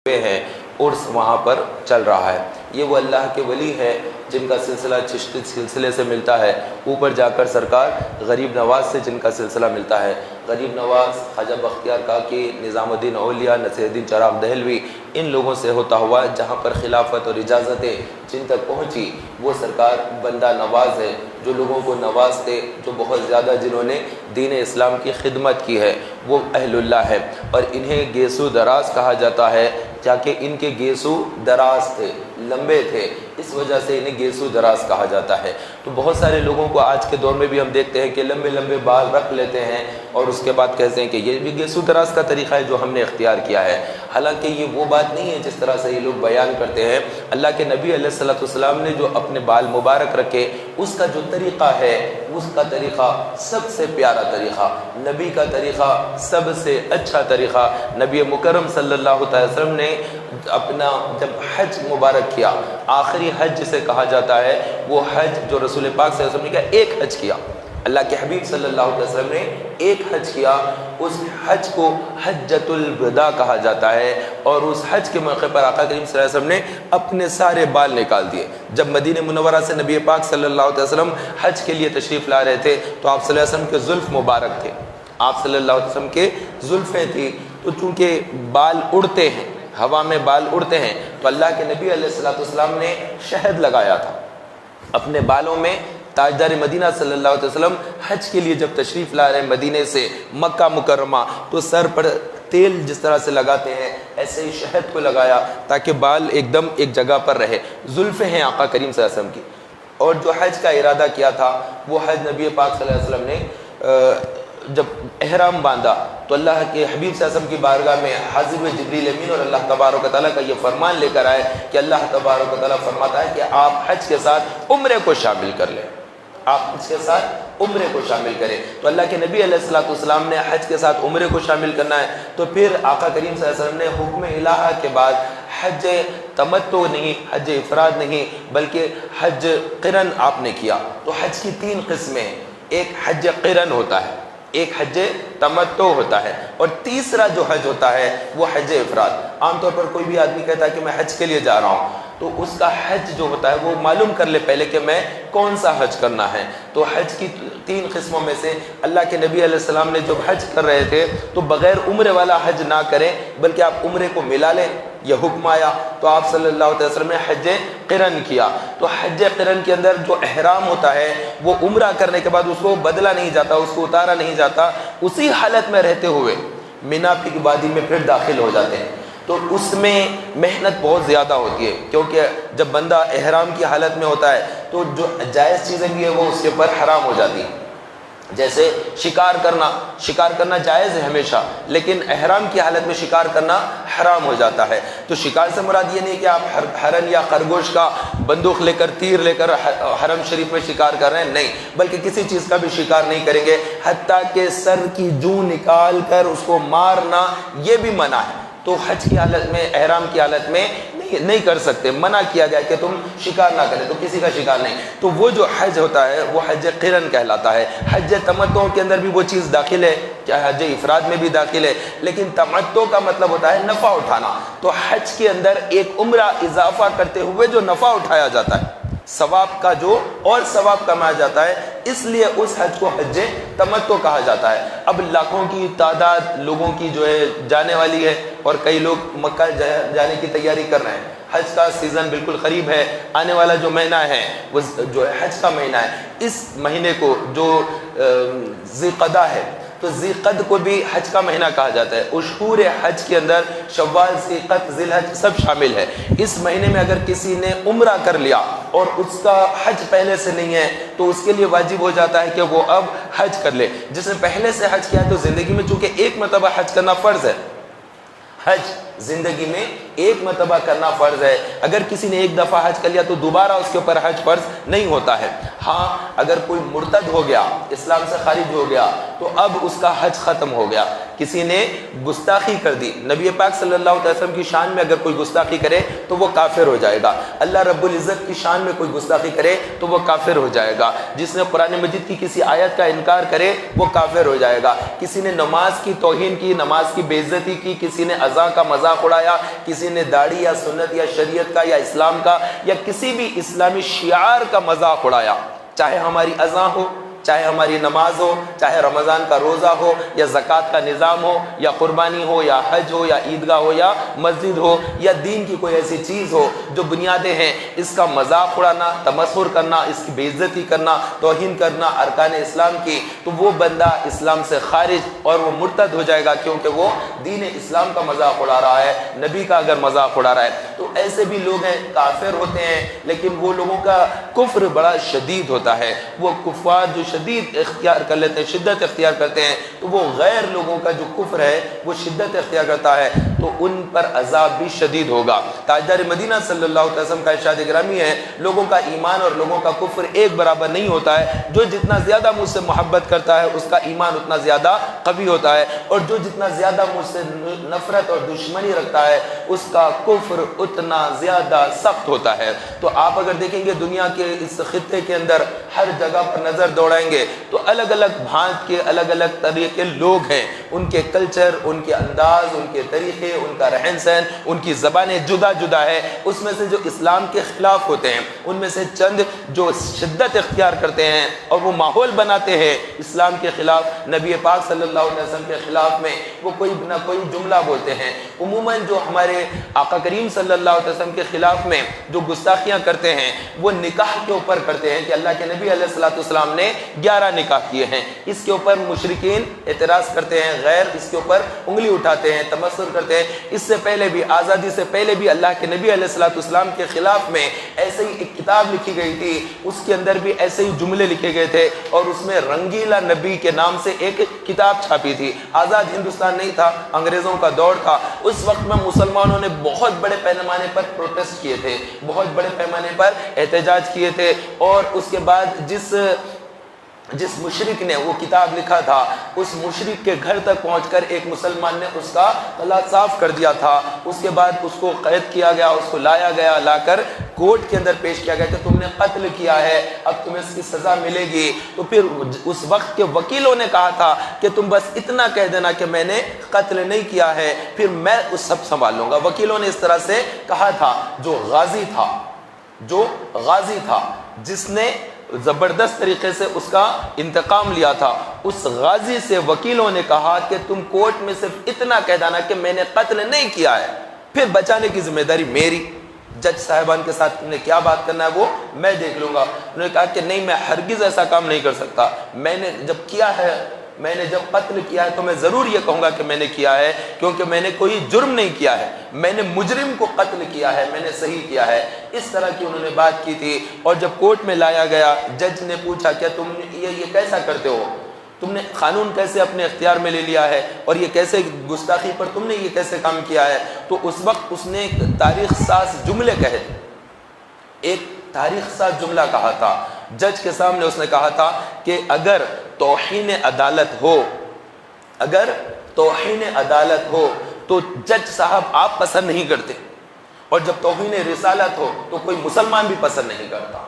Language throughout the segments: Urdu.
ہیں، عرس وہاں پر چل رہا ہے۔ یہ وہ اللہ کے ولی ہے جن کا سلسلہ چشتی سلسلے سے ملتا ہے، اوپر جا کر سرکار غریب نواز سے جن کا سلسلہ ملتا ہے۔ غریب نواز، خواجہ بختیار کاکی، نظام الدین اولیاء، نصیر الدین چراغ دہلوی، ان لوگوں سے ہوتا ہوا جہاں پر خلافت اور اجازتیں جن تک پہنچی، وہ سرکار بندہ نواز ہے، جو لوگوں کو نوازتے، جو بہت زیادہ جنہوں نے دین اسلام کی خدمت کی ہے، وہ اہل اللہ ہے۔ اور انہیں گیسو دراز کہا جاتا ہے، تاکہ ان کے گیسو دراز تھے، لمبے تھے، اس وجہ سے انہیں گیسو دراز کہا جاتا ہے۔ تو بہت سارے لوگوں کو آج کے دور میں بھی ہم دیکھتے ہیں کہ لمبے لمبے بال رکھ لیتے ہیں اور اس کے بعد کہتے ہیں کہ یہ بھی گیسو دراز کا طریقہ ہے جو ہم نے اختیار کیا ہے۔ حالانکہ یہ وہ بات نہیں ہے جس طرح سے یہ لوگ بیان کرتے ہیں۔ اللہ کے نبی علیہ الصلوۃ والسلام نے جو اپنے بال مبارک رکھے، اس کا جو طریقہ ہے، اس کا طریقہ سب سے پیارا طریقہ، نبی کا طریقہ سب سے اچھا طریقہ۔ نبی مکرم صلی اللہ علیہ وسلم نے اپنا جب حج مبارک کیا، آخری حج جسے کہا جاتا ہے، وہ حج جو رسول پاک صلی اللہ علیہ وسلم نے کیا، ایک حج کیا۔ اللہ کے حبیب صلی اللہ علیہ وسلم نے ایک حج کیا، اس حج کو حجۃ الوداع کہا جاتا ہے، اور اس حج کے موقع پر آقا کریم صلی اللہ علیہ وسلم نے اپنے سارے بال نکال دیے۔ جب مدینہ منورہ سے نبی پاک صلی اللہ علیہ وسلم حج کے لیے تشریف لا رہے تھے، تو آپ صلی اللہ علیہ وسلم کے زلف مبارک تھے، آپ صلی اللہ علیہ وسلم کے زلفیں تھی، تو چونکہ بال اڑتے ہیں، ہوا میں بال اڑتے ہیں، تو اللہ کے نبی علیہ الصلوۃ والسلام نے شہد لگایا تھا اپنے بالوں میں۔ تاجدار مدینہ صلی اللہ علیہ وسلم حج کے لیے جب تشریف لا رہے ہیں مدینے سے مکہ مکرمہ، تو سر پر تیل جس طرح سے لگاتے ہیں، ایسے ہی شہد کو لگایا تاکہ بال ایک دم ایک جگہ پر رہے۔ زلفیں ہیں آقا کریم صلی اللہ علیہ وسلم کی۔ اور جو حج کا ارادہ کیا تھا، وہ حج نبی پاک صلی اللہ علیہ وسلم نے جب احرام باندھا، تو اللہ کے حبیب صلی اللہ علیہ وسلم کی بارگاہ میں حاضر ہوئے جبریل امین اور اللہ تبارک و تعالیٰ کا یہ فرمان لے کر آئے کہ اللہ تبارک و تعالیٰ فرماتا ہے کہ آپ حج کے ساتھ عمرے کو شامل کر لیں، آپ حج کے ساتھ عمرے کو شامل کریں۔ تو اللہ کے نبی علیہ الصلوۃ والسلام نے حج کے ساتھ عمرے کو شامل کرنا ہے، تو پھر آقا کریم صلی اللہ علیہ وسلم نے حکم الہہ کے بعد حج تمتع نہیں، حج افراد نہیں، بلکہ حج قرن آپ نے کیا۔ تو حج کی تین قسمیں، ایک حج قرن ہوتا ہے، ایک حج تمتع ہوتا ہے، اور تیسرا جو حج ہوتا ہے وہ حج افراد۔ عام طور پر کوئی بھی آدمی کہتا ہے کہ میں حج کے لیے جا رہا ہوں، تو اس کا حج جو ہوتا ہے وہ معلوم کر لے پہلے کہ میں کون سا حج کرنا ہے۔ تو حج کی تین قسموں میں سے اللہ کے نبی علیہ السلام نے جب حج کر رہے تھے تو بغیر عمرے والا حج نہ کریں، بلکہ آپ عمرے کو ملا لیں، یہ حکم آیا۔ تو آپ صلی اللہ علیہ وسلم نے حج قرن کیا۔ تو حج قرن کے اندر جو احرام ہوتا ہے، وہ عمرہ کرنے کے بعد اس کو بدلا نہیں جاتا، اس کو اتارا نہیں جاتا، اسی حالت میں رہتے ہوئے مینا کی وادی میں پھر داخل ہو جاتے ہیں۔ تو اس میں محنت بہت زیادہ ہوتی ہے، کیونکہ جب بندہ احرام کی حالت میں ہوتا ہے تو جو جائز چیزیں بھی ہیں وہ اس کے اوپر حرام ہو جاتی ہیں۔ جیسے شکار کرنا جائز ہے ہمیشہ، لیکن احرام کی حالت میں شکار کرنا حرام ہو جاتا ہے۔ تو شکار سے مراد یہ نہیں کہ آپ ہرن یا خرگوش کا بندوق لے کر، تیر لے کر حرم شریف میں شکار کر رہے ہیں، نہیں، بلکہ کسی چیز کا بھی شکار نہیں کریں گے، حتیٰ کہ سر کی جوں نکال کر اس کو مارنا یہ بھی منع ہے۔ تو حج کی حالت میں، احرام کی حالت میں نہیں کر سکتے، منع کیا گیا کہ تم شکار نہ کرے، تو کسی کا شکار نہیں۔ تو وہ جو حج ہوتا ہے وہ حج قرن کہلاتا ہے۔ حج تمتع کے اندر بھی وہ چیز داخل ہے، کیا حج افراد میں بھی داخل ہے، لیکن تمتع کا مطلب ہوتا ہے نفع اٹھانا۔ تو حج کے اندر ایک عمرہ اضافہ کرتے ہوئے جو نفع اٹھایا جاتا ہے، ثواب کا جو اور ثواب کمایا جاتا ہے، اس لیے اس حج کو حج تمتع کہا جاتا ہے۔ اب لاکھوں کی تعداد لوگوں کی جو ہے جانے والی ہے، اور کئی لوگ مکہ جانے کی تیاری کر رہے ہیں۔ حج کا سیزن بالکل قریب ہے، آنے والا جو مہینہ ہے وہ جو ہے حج کا مہینہ ہے۔ اس مہینے کو جو ذی قعدہ ہے، تو ذی قعد کو بھی حج کا مہینہ کہا جاتا ہے۔ اشہور حج کے اندر شوال، ذی قعد، ذی الحج سب شامل ہے۔ اس مہینے میں اگر کسی نے عمرہ کر لیا اور اس کا حج پہلے سے نہیں ہے، تو اس کے لیے واجب ہو جاتا ہے کہ وہ اب حج کر لے۔ جس نے پہلے سے حج کیا ہے تو زندگی میں چونکہ ایک مرتبہ حج کرنا فرض ہے، حج زندگی میں ایک مرتبہ کرنا فرض ہے۔ اگر کسی نے ایک دفعہ حج کر لیا تو دوبارہ اس کے اوپر حج فرض نہیں ہوتا ہے۔ ہاں، اگر کوئی مرتد ہو گیا، اسلام سے خارج ہو گیا، تو اب اس کا حج ختم ہو گیا۔ کسی نے گستاخی کر دی، نبی پاک صلی اللہ علیہ وسلم کی شان میں اگر کوئی گستاخی کرے تو وہ کافر ہو جائے گا۔ اللہ رب العزت کی شان میں کوئی گستاخی کرے تو وہ کافر ہو جائے گا۔ جس نے قرآن مجید کی کسی آیت کا انکار کرے وہ کافر ہو جائے گا۔ کسی نے نماز کی توہین کی، نماز کی بے عزتی کی، کسی نے اذان کا مذاق مذاق اڑایا، کسی نے داڑھی یا سنت یا شریعت کا یا اسلام کا یا کسی بھی اسلامی شعار کا مذاق اڑایا، چاہے ہماری اذان ہو، چاہے ہماری نماز ہو، چاہے رمضان کا روزہ ہو یا زکوٰۃ کا نظام ہو یا قربانی ہو یا حج ہو یا عیدگاہ ہو یا مسجد ہو یا دین کی کوئی ایسی چیز ہو جو بنیادیں ہیں، اس کا مذاق اڑانا، تمسخر کرنا، اس کی بے عزتی کرنا، توہین کرنا ارکان اسلام کی، تو وہ بندہ اسلام سے خارج اور وہ مرتد ہو جائے گا، کیونکہ وہ دین اسلام کا مذاق اڑا رہا ہے، نبی کا اگر مذاق اڑا رہا ہے۔ تو ایسے بھی لوگ ہیں، کافر ہوتے ہیں، لیکن وہ لوگوں کا کفر بڑا شدید ہوتا ہے، وہ کفار جو شدید اختیار کر لیتے ہیں، شدت اختیار کرتے ہیں، تو وہ غیر لوگوں کا جو کفر ہے وہ شدت اختیار کرتا ہے تو ان پر عذاب بھی شدید ہوگا۔ تاجدار مدینہ صلی اللہ علیہ وسلم کا ارشاد گرامی ہے، لوگوں کا ایمان اور لوگوں کا کفر ایک برابر نہیں ہوتا ہے، جو جتنا زیادہ مجھ سے محبت کرتا ہے اس کا ایمان اتنا زیادہ قوی ہوتا ہے، اور جو جتنا زیادہ مجھ سے نفرت اور دشمنی رکھتا ہے اس کا کفر اتنا زیادہ سخت ہوتا ہے۔ تو آپ اگر دیکھیں گے دنیا کے اس خطے کے اندر ہر جگہ پر نظر دوڑائیں گے تو الگ الگ بھانت کے الگ الگ طرح کے لوگ ہیں، ان کے کلچر، ان کے انداز، ان کے طریقے، ان کا رہن سہن، ان کی زبانیں جدا جدا ہے۔ اس میں سے جو اسلام کے خلاف ہوتے ہیں ان میں سے چند جو شدت اختیار کرتے ہیں اور وہ ماحول بناتے ہیں اسلام کے خلاف، نبی پاک صلی اللہ علیہ وسلم کے خلاف میں وہ کوئی نہ کوئی جملہ بولتے ہیں۔ عموماً جو ہمارے آقا کریم صلی اللہ علیہ وسلم کے خلاف میں جو گستاخیاں کرتے ہیں وہ نکاح کے اوپر کرتے ہیں کہ اللہ کے نبی علیہ الصلوۃ والسلام نے 11 نکاح کیے ہیں، اس کے اوپر مشرکین اعتراض کرتے ہیں، غیر اس کے اوپر انگلی اٹھاتے ہیں، تمسخر کرتے ہیں۔ اس سے پہلے بھی، آزادی سے پہلے بھی اللہ کے نبی علیہ الصلوۃ والسلام کے خلاف میں ایسے ہی ایک کتاب لکھی گئی تھی، اس کے اندر بھی ایسے ہی جملے لکھے گئے تھے، اور اس میں رنگیلا نبی کے نام سے ایک کتاب چھاپی تھی۔ آزاد ہندوستان نہیں تھا، انگریزوں کا دور تھا، اس وقت میں مسلمانوں نے بہت بڑے پیمانے پر پروٹیسٹ کیے تھے، بہت بڑے پیمانے پر احتجاج کیے تھے، اور اس کے بعد جس مشرک نے وہ کتاب لکھا تھا اس مشرک کے گھر تک پہنچ کر ایک مسلمان نے اس کا گلا صاف کر دیا تھا۔ اس کے بعد اس کو قید کیا گیا، اس کو لایا گیا، لا کر کورٹ کے اندر پیش کیا گیا کہ تم نے قتل کیا ہے، اب تمہیں اس کی سزا ملے گی۔ تو پھر اس وقت کے وکیلوں نے کہا تھا کہ تم بس اتنا کہہ دینا کہ میں نے قتل نہیں کیا ہے، پھر میں اس سب سنبھال لوں گا۔ وکیلوں نے اس طرح سے کہا تھا۔ جو غازی تھا جس نے زبردست طریقے سے اس کا انتقام لیا تھا، اس غازی سے وکیلوں نے کہا کہ تم کورٹ میں صرف اتنا کہہ دینا کہ میں نے قتل نہیں کیا ہے، پھر بچانے کی ذمہ داری میری، جج صاحبان کے ساتھ تم نے کیا بات کرنا ہے وہ میں دیکھ لوں گا۔ انہوں نے کہا کہ نہیں، میں ہرگز ایسا کام نہیں کر سکتا، میں نے جب کیا ہے، میں نے جب قتل کیا ہے تو میں ضرور یہ کہوں گا کہ میں نے کیا ہے، کیونکہ میں نے کوئی جرم نہیں کیا ہے، میں نے مجرم کو قتل کیا ہے، میں نے صحیح کیا ہے۔ اس طرح کی انہوں نے بات کی تھی۔ اور جب کورٹ میں لایا گیا، جج نے پوچھا کیا تم یہ کیسا کرتے ہو، تم نے قانون کیسے اپنے اختیار میں لے لیا ہے، اور یہ کیسے گستاخی پر تم نے یہ کیسے کام کیا ہے؟ تو اس وقت اس نے ایک تاریخ ساز جملے کہے تھے، ایک تاریخ ساز جملہ کہا تھا جج کے سامنے۔ اس نے کہا تھا کہ اگر توہین عدالت ہو تو جج صاحب آپ پسند نہیں کرتے، اور جب توہین رسالت ہو تو کوئی مسلمان بھی پسند نہیں کرتا۔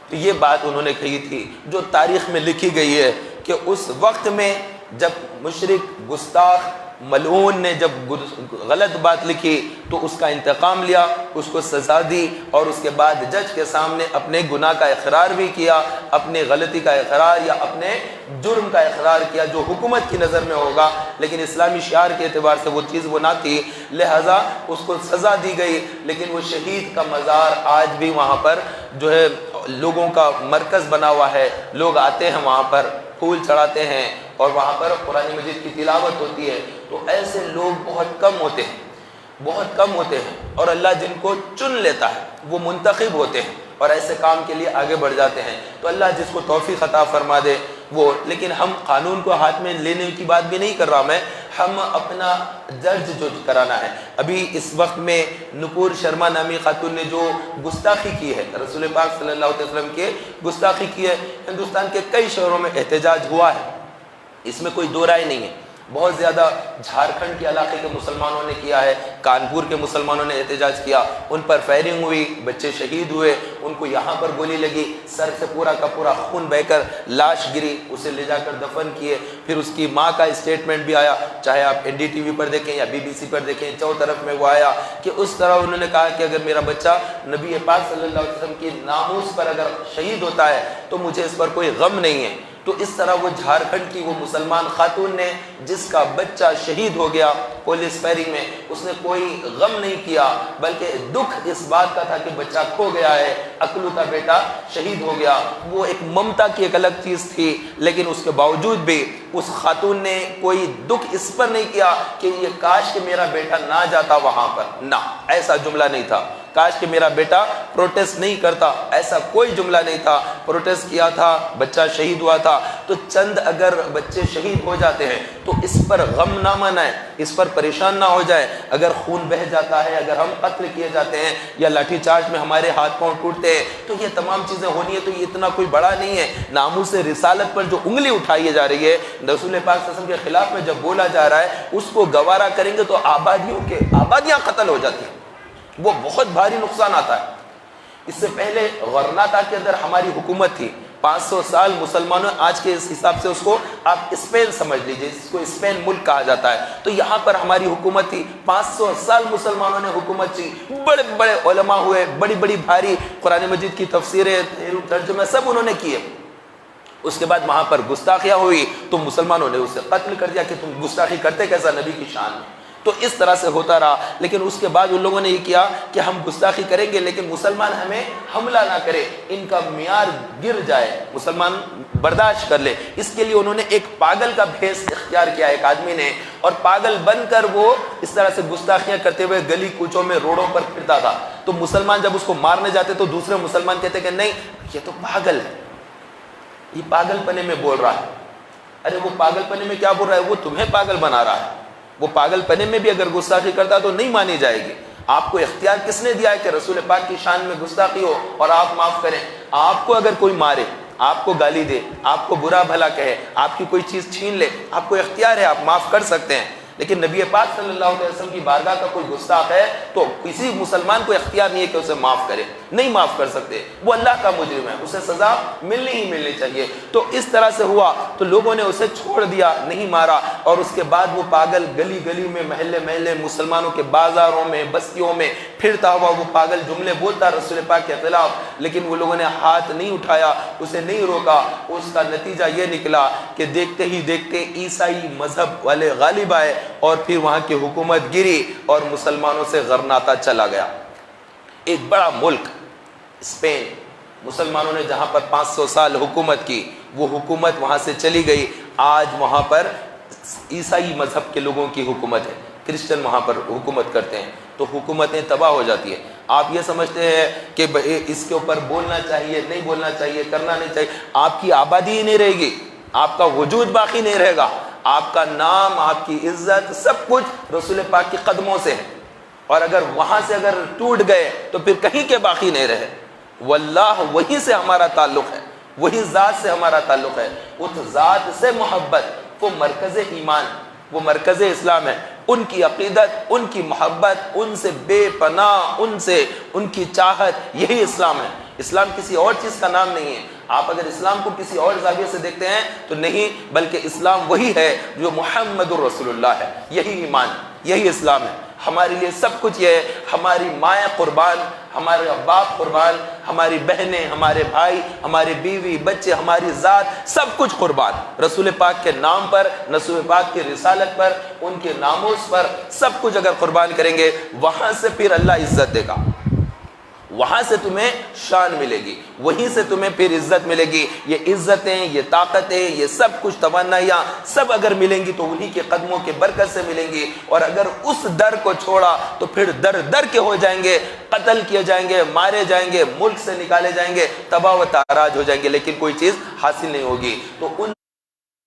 تو یہ بات انہوں نے کہی تھی جو تاریخ میں لکھی گئی ہے کہ اس وقت میں جب مشرک گستاخ ملعون نے جب غلط بات لکھی تو اس کا انتقام لیا، اس کو سزا دی، اور اس کے بعد جج کے سامنے اپنے گناہ کا اقرار بھی کیا، اپنے غلطی کا اقرار یا اپنے جرم کا اقرار کیا جو حکومت کی نظر میں ہوگا، لیکن اسلامی شعار کے اعتبار سے وہ چیز وہ نہ تھی، لہذا اس کو سزا دی گئی۔ لیکن وہ شہید کا مزار آج بھی وہاں پر جو ہے لوگوں کا مرکز بنا ہوا ہے، لوگ آتے ہیں وہاں پر، پھول چڑھاتے ہیں، اور وہاں پر قرآن مجید کی تلاوت ہوتی ہے۔ تو ایسے لوگ بہت کم ہوتے ہیں، اور اللہ جن کو چن لیتا ہے وہ منتخب ہوتے ہیں اور ایسے کام کے لیے آگے بڑھ جاتے ہیں۔ تو اللہ جس کو توفیق عطا فرما دے وہ، لیکن ہم قانون کو ہاتھ میں لینے کی بات بھی نہیں کر رہا میں، ہم اپنا درج جو کرانا ہے۔ ابھی اس وقت میں نپور شرما نامی خاتون نے جو گستاخی کی ہے، رسول پاک صلی اللہ علیہ وسلم کے گستاخی کی ہے، ہندوستان کے کئی شہروں میں احتجاج ہوا ہے، اس میں کوئی دو رائے نہیں ہے۔ بہت زیادہ جھارکھنڈ کے علاقے کے مسلمانوں نے کیا ہے، کانپور کے مسلمانوں نے احتجاج کیا، ان پر فائرنگ ہوئی، بچے شہید ہوئے، ان کو یہاں پر گولی لگی، سر سے پورا کا پورا خون بہہ کر لاش گری، اسے لے جا کر دفن کیے۔ پھر اس کی ماں کا اسٹیٹمنٹ بھی آیا، چاہے آپ NDTV پر دیکھیں یا BBC پر دیکھیں، چاروں طرف میں وہ آیا کہ اس طرح انہوں نے کہا کہ اگر میرا بچہ نبی پاک صلی اللہ علیہ وسلم کی ناموس پر اگر شہید ہوتا ہے تو مجھے اس پر کوئی غم نہیں ہے۔ تو اس طرح وہ جھارکھنڈ کی وہ مسلمان خاتون نے جس کا بچہ شہید ہو گیا پولیس فائرنگ میں، اس نے کوئی غم نہیں کیا، بلکہ دکھ اس بات کا تھا کہ بچہ کھو گیا ہے، اکلوتا بیٹا شہید ہو گیا۔ وہ ایک ممتا کی ایک الگ چیز تھی، لیکن اس کے باوجود بھی اس خاتون نے کوئی دکھ اس پر نہیں کیا کہ یہ کاش کہ میرا بیٹا نہ جاتا وہاں پر، نہ، ایسا جملہ نہیں تھا۔ کاش کہ میرا بیٹا پروٹیسٹ نہیں کرتا، ایسا کوئی جملہ نہیں تھا۔ پروٹیسٹ کیا تھا، بچہ شہید ہوا تھا، تو چند اگر بچے شہید ہو جاتے ہیں تو اس پر غم نہ منائیں، اس پر پریشان نہ ہو جائیں۔ اگر خون بہہ جاتا ہے، اگر ہم قتل کیے جاتے ہیں یا لاٹھی چارج میں ہمارے ہاتھ پاؤں ٹوٹتے ہیں تو یہ تمام چیزیں ہونی ہے، تو یہ اتنا کوئی بڑا نہیں ہے۔ ناموس رسالت پر جو انگلی اٹھائی جا رہی ہے، رسول پاک صلی اللہ علیہ وسلم کے خلاف میں جب بولا جا رہا ہے، اس کو گوارا کریں گے تو آبادیاں قتل ہو جاتی ہیں، وہ بہت بھاری نقصان آتا ہے۔ اس سے پہلے غرناطہ کے اندر ہماری حکومت تھی، 500 سال مسلمانوں، آج کے اس حساب سے اس کو آپ اسپین سمجھ لیجئے، اس کو اسپین ملک کہا جاتا ہے، تو یہاں پر ہماری حکومت تھی، 500 سال مسلمانوں نے حکومت کی، بڑے بڑے علماء ہوئے، بڑی بڑی بھاری قرآن مجید کی تفسیریں، ترجمے سب انہوں نے کیے۔ اس کے بعد وہاں پر گستاخیاں ہوئی تو مسلمانوں نے اسے قتل کر دیا کہ تم گستاخی کرتے کیسا نبی کی شان میں۔ تو اس طرح سے ہوتا رہا، لیکن اس کے بعد ان لوگوں نے یہ کیا کہ ہم گستاخی کریں گے لیکن مسلمان ہمیں حملہ نہ کرے، ان کا معیار گر جائے، مسلمان برداشت کر لے۔ اس کے لیے انہوں نے ایک پاگل کا بھیس اختیار کیا ایک آدمی نے، اور پاگل بن کر وہ اس طرح سے گستاخیاں کرتے ہوئے گلی کوچوں میں روڈوں پر پھرتا تھا۔ تو مسلمان جب اس کو مارنے جاتے تو دوسرے مسلمان کہتے کہ نہیں یہ تو پاگل ہے، یہ پاگل پنے میں بول رہا ہے۔ ارے وہ پاگل پنے میں کیا بول رہا ہے، وہ تمہیں پاگل بنا رہا ہے۔ وہ پاگل پنے میں بھی اگر گستاخی کرتا تو نہیں مانی جائے گی۔ آپ کو اختیار کس نے دیا ہے کہ رسول پاک کی شان میں گستاخی ہو اور آپ معاف کریں؟ آپ کو اگر کوئی مارے، آپ کو گالی دے، آپ کو برا بھلا کہے، آپ کی کوئی چیز چھین لے، آپ کو اختیار ہے، آپ معاف کر سکتے ہیں۔ لیکن نبی پاک صلی اللہ علیہ وسلم کی بارگاہ کا کوئی گستاخ ہے تو کسی مسلمان کو اختیار نہیں ہے کہ اسے معاف کرے، نہیں معاف کر سکتے، وہ اللہ کا مجرم ہے، اسے سزا ملنی ہی ملنی چاہیے۔ تو اس طرح سے ہوا تو لوگوں نے اسے چھوڑ دیا، نہیں مارا، اور اس کے بعد وہ پاگل گلی گلی میں، محلے محلے، مسلمانوں کے بازاروں میں، بستیوں میں پھرتا ہوا وہ پاگل جملے بولتا رسول پاک کے خلاف، لیکن وہ لوگوں نے ہاتھ نہیں اٹھایا، اسے نہیں روکا۔ اس کا نتیجہ یہ نکلا کہ دیکھتے ہی دیکھتے عیسائی مذہب والے غالب آئے اور پھر وہاں کی حکومت گری اور مسلمانوں سے غرناطہ چلا گیا۔ ایک بڑا ملک اسپین، مسلمانوں نے جہاں پر 500 سال حکومت کی، وہ حکومت وہاں سے چلی گئی۔ آج وہاں پر عیسائی مذہب کے لوگوں کی حکومت ہے، کرسچن وہاں پر حکومت کرتے ہیں، تو حکومتیں تباہ ہو جاتی ہیں۔ آپ یہ سمجھتے ہیں کہ اس کے اوپر بولنا چاہیے، نہیں بولنا چاہیے، کرنا نہیں چاہیے، آپ کی آبادی ہی نہیں رہے گی، آپ کا وجود باقی نہیں رہے گا، آپ کا نام، آپ کی عزت، سب کچھ رسول پاک کے قدموں سے ہے، اور اگر وہاں سے اگر ٹوٹ گئے تو پھر کہیں کے باقی نہیں رہے۔ واللہ وہی سے ہمارا تعلق ہے، وہی ذات سے ہمارا تعلق ہے، اس ذات سے محبت، وہ مرکز ایمان، وہ مرکز اسلام ہے۔ ان کی عقیدت، ان کی محبت، ان سے بے پناہ، ان سے ان کی چاہت، یہی اسلام ہے۔ اسلام کسی اور چیز کا نام نہیں ہے۔ آپ اگر اسلام کو کسی اور زاویے سے دیکھتے ہیں تو نہیں، بلکہ اسلام وہی ہے جو محمد الرسول اللہ ہے، یہی ایمان، یہی اسلام ہے۔ ہمارے لیے سب کچھ یہ ہے، ہماری مائیں قربان، ہمارے باپ قربان، ہماری بہنیں، ہمارے بھائی، ہماری بیوی، بچے، ہماری ذات، سب کچھ قربان رسول پاک کے نام پر، رسول پاک کی رسالت پر، ان کے ناموس پر، سب کچھ اگر قربان کریں گے، وہاں سے پھر اللہ عزت دے گا، وہاں سے تمہیں شان ملے گی، وہیں سے تمہیں پھر عزت ملے گی۔ یہ عزتیں، یہ طاقتیں، یہ سب کچھ توانائیاں سب اگر ملیں گی تو انہی کے قدموں کے برکت سے ملیں گی، اور اگر اس در کو چھوڑا تو پھر در در کے ہو جائیں گے، قتل کیے جائیں گے، مارے جائیں گے، ملک سے نکالے جائیں گے، تباہ و تاراج ہو جائیں گے، لیکن کوئی چیز حاصل نہیں ہوگی۔ تو ان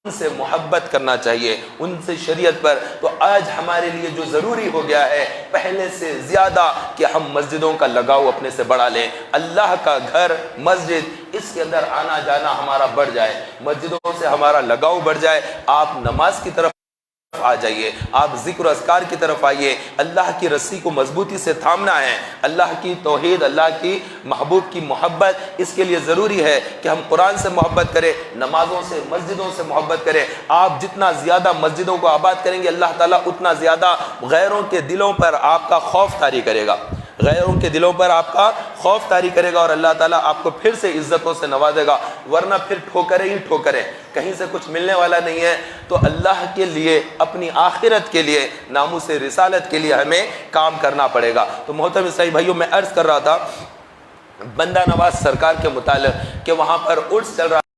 سے محبت کرنا چاہیے، ان سے شریعت پر۔ تو آج ہمارے لیے جو ضروری ہو گیا ہے پہلے سے زیادہ کہ ہم مسجدوں کا لگاؤ اپنے سے بڑھا لیں، اللہ کا گھر مسجد، اس کے اندر آنا جانا ہمارا بڑھ جائے، مسجدوں سے ہمارا لگاؤ بڑھ جائے، آپ نماز کی طرف آ جائیے، آپ ذکر و اذکار کی طرف آئیے، اللہ کی رسی کو مضبوطی سے تھامنا ہے، اللہ کی توحید، اللہ کی محبوب کی محبت، اس کے لیے ضروری ہے کہ ہم قرآن سے محبت کریں، نمازوں سے، مسجدوں سے محبت کریں۔ آپ جتنا زیادہ مسجدوں کو آباد کریں گے، اللہ تعالیٰ اتنا زیادہ غیروں کے دلوں پر آپ کا خوف طاری کرے گا، غیروں کے دلوں پر آپ کا خوف طاری کرے گا، اور اللہ تعالیٰ آپ کو پھر سے عزتوں سے نوازے گا، ورنہ پھر ٹھوکریں ہی ٹھوکریں، کہیں سے کچھ ملنے والا نہیں ہے۔ تو اللہ کے لیے، اپنی آخرت کے لیے، ناموس رسالت کے لیے ہمیں کام کرنا پڑے گا۔ تو محترم اسلامی بھائیوں، میں عرض کر رہا تھا بندہ نواز سرکار کے متعلق کہ وہاں پر عرس چل رہا